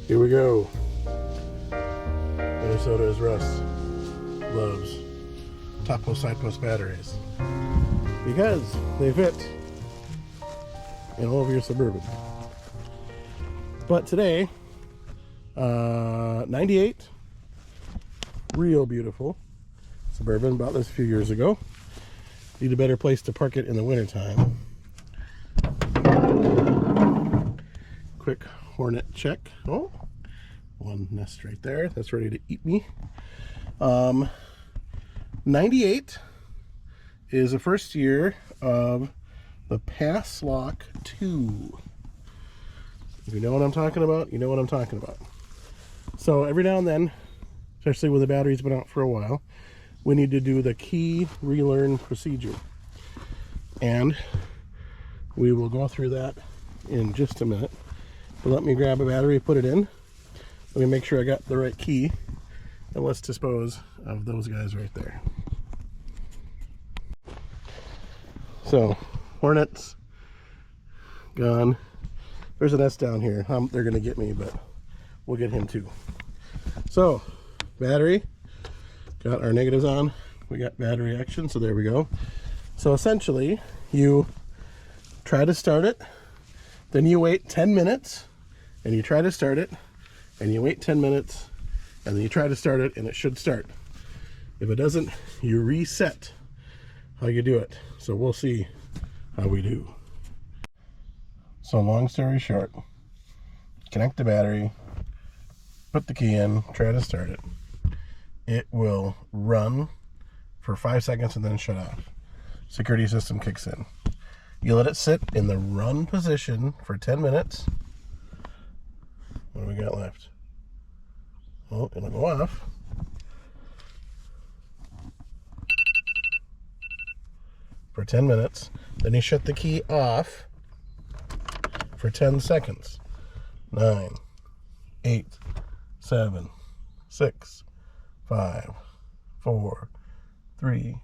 Here we go. Minnesota, as Russ loves top post, side post batteries because they fit in all of your Suburban. But today, 98, real beautiful Suburban. Bought this a few years ago. Need a better place to park it in the wintertime. Quick Hornet check. Oh, one nest right there. That's ready to eat me. 98 is the first year of the PASSLOCK 2. If you know what I'm talking about, you know what I'm talking about. So every now and then, especially when the battery's been out for a while, we need to do the key relearn procedure. And we will go through that in just a minute. But let me grab a battery, put it in. Let me make sure I got the right key. And let's dispose of those guys right there. So, Hornets, gone. There's an S down here. They're gonna get me, but we'll get him too. So, battery, got our negatives on. We got battery action, so there we go. So essentially, you try to start it, then you wait 10 minutes, and you try to start it, and you wait 10 minutes, and then you try to start it, and it should start. If it doesn't, you reset how you do it. So we'll see how we do. So long story short, connect the battery, put the key in, try to start it. It will run for 5 seconds and then shut off. Security system kicks in. You let it sit in the run position for 10 minutes. What do we got left? Oh, it'll go off. For 10 minutes. Then you shut the key off for 10 seconds. 9, 8, 7, 6, 5, 4, 3,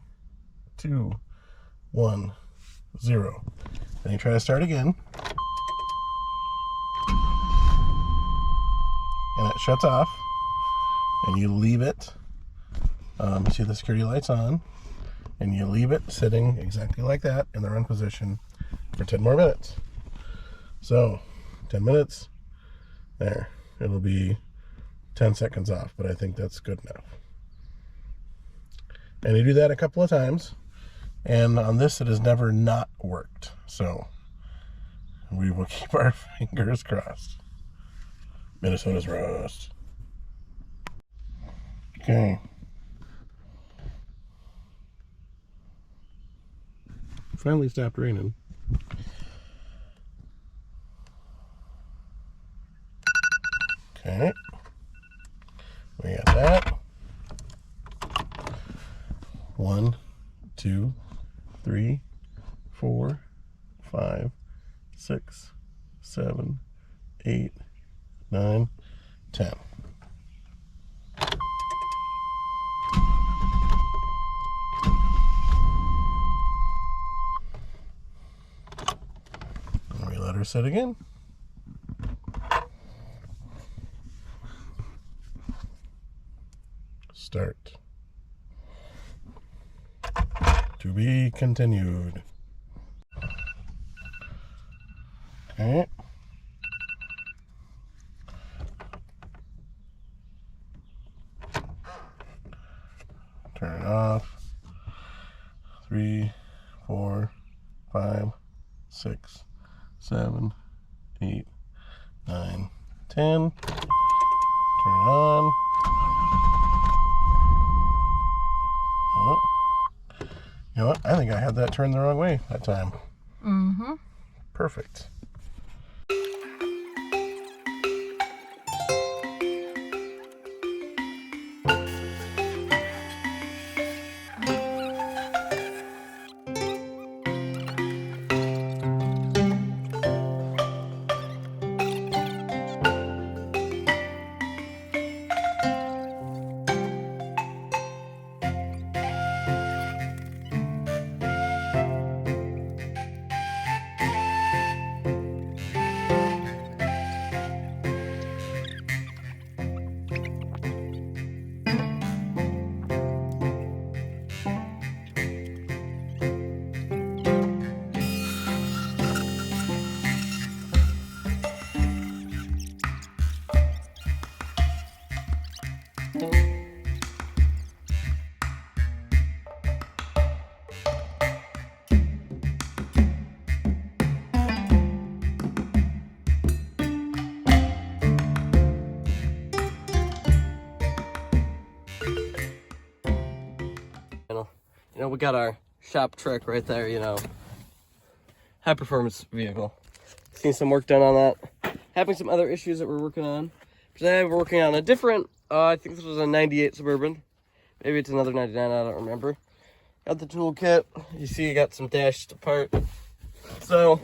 2, 1, 0. Then you try to start again. And it shuts off. And you leave it. You see the security lights on. And you leave it sitting exactly like that in the run position for 10 more minutes. So, 10 minutes. There. It'll be 10 seconds off, but I think that's good enough. And you do that a couple of times. And on this, it has never not worked. So, we will keep our fingers crossed. Minnesota's roast. Okay. Finally stopped raining. Okay. We got that. 1, 2, 3, 4, 5, 6, 7, 8, 9, 10. And we let her sit again. Start. To be continued. Okay. Turn it off. 3, 4, 5, 6, 7, 8, 9, 10. Turn it on. Oh. You know what? I think I had that turned the wrong way that time. Mm-hmm. Perfect. know, we got our shop trick right there, you know. High performance vehicle. Seen some work done on that. Having some other issues that we're working on. Today we're working on a different, I think this was a 98 Suburban. Maybe it's another 99, I don't remember. Got the toolkit. You see you got some dashed apart. So,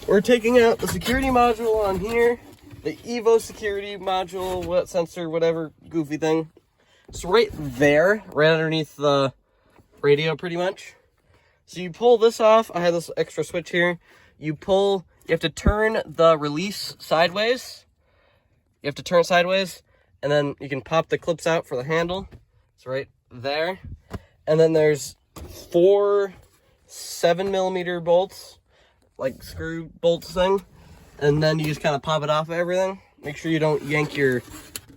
we're taking out the security module on here. The Evo security module, what sensor, whatever goofy thing. It's right there, right underneath the radio pretty much. So you pull this off. I have this extra switch here. You have to turn the release sideways. You have to turn it sideways, and then you can pop the clips out for the handle. It's right there. And then there's 4 7mm bolts, like screw bolts thing. And then you just kind of pop it off of everything. Make sure you don't yank your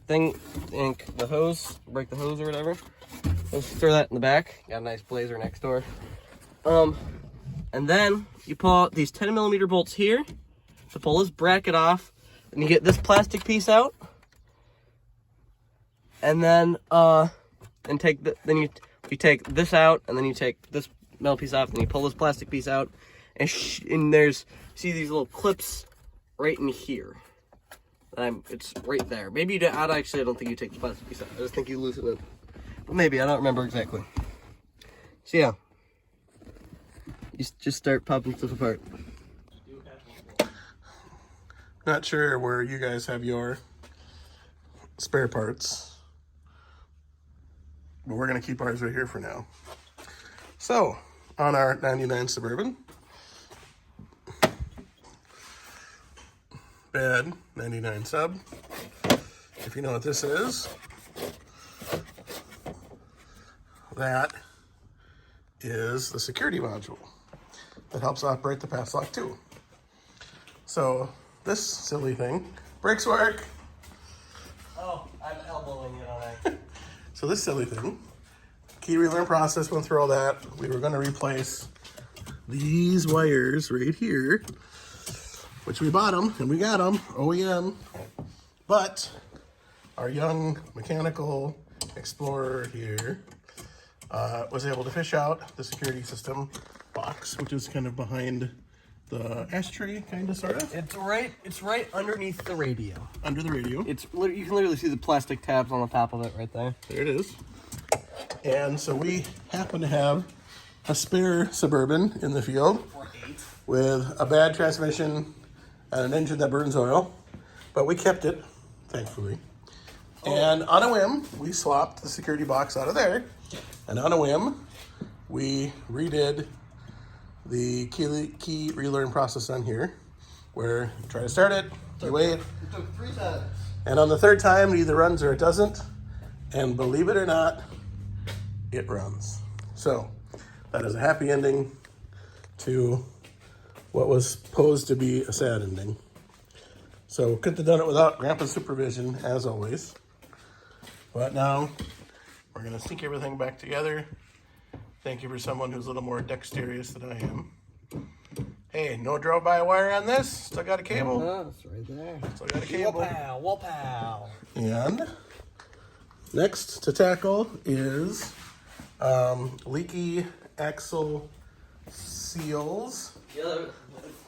thing, yank the hose, break the hose or whatever. Let's throw that in the back. Got a nice blazer next door. And then you pull out these 10mm bolts here to pull this bracket off, and you get this plastic piece out. And then you take this out, and then you take this metal piece off, and you pull this plastic piece out, and there's, see these little clips right in here. It's right there. Maybe I don't think you take the plastic piece out. I just think you loosen it. But maybe, I don't remember exactly. So yeah. You just start popping stuff apart. Not sure where you guys have your spare parts, but we're gonna keep ours right here for now. So, on our 99 Suburban, bad 99 sub, if you know what this is, that is the security module that helps operate the PASSLOCK 2. So this silly thing, brakes work. Oh, I'm elbowing it on that. So this silly thing, key relearn process went through all that. We were going to replace these wires right here, which we bought them and we got them OEM, but our young mechanical explorer here was able to fish out the security system box, which is kind of behind the ashtray, kind of, sort of. It's right underneath the radio. Under the radio. You can literally see the plastic tabs on the top of it right there. There it is. And so we happen to have a spare Suburban in the field with a bad transmission and an engine that burns oil, but we kept it, thankfully. Oh. And on a whim, we swapped the security box out of there. And on a whim, we redid the key relearn process on here, where you try to start it, you wait. It took 3 times. And on the 3rd time, it either runs or it doesn't. And believe it or not, it runs. So that is a happy ending to what was supposed to be a sad ending. So couldn't have done it without Grandpa's supervision, as always. But now we're gonna sync everything back together. Thank you for someone who's a little more dexterous than I am. Hey, no drive-by-wire on this. Still got a cable. It's right there. Still got a cable. Whoa-pow. And next to tackle is leaky axle seals.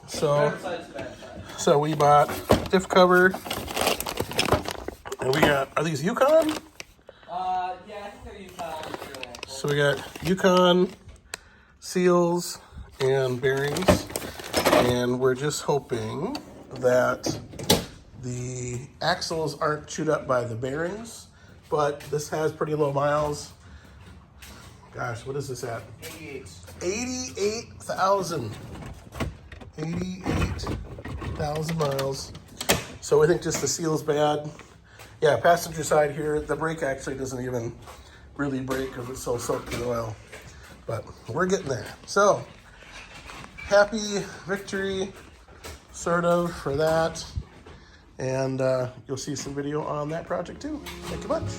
So we bought diff cover, and we got, are these Yukon? Yeah, I think they're Yukon. So we got Yukon seals and bearings, and we're just hoping that the axles aren't chewed up by the bearings, but this has pretty low miles. Gosh, what is this at? 88,000. 88,000 miles. So we think just the seal's bad. Yeah, passenger side here, the brake actually doesn't even really brake because it's so soaked in oil. But we're getting there. So, happy victory, sort of, for that. And you'll see some video on that project too. Thank you much.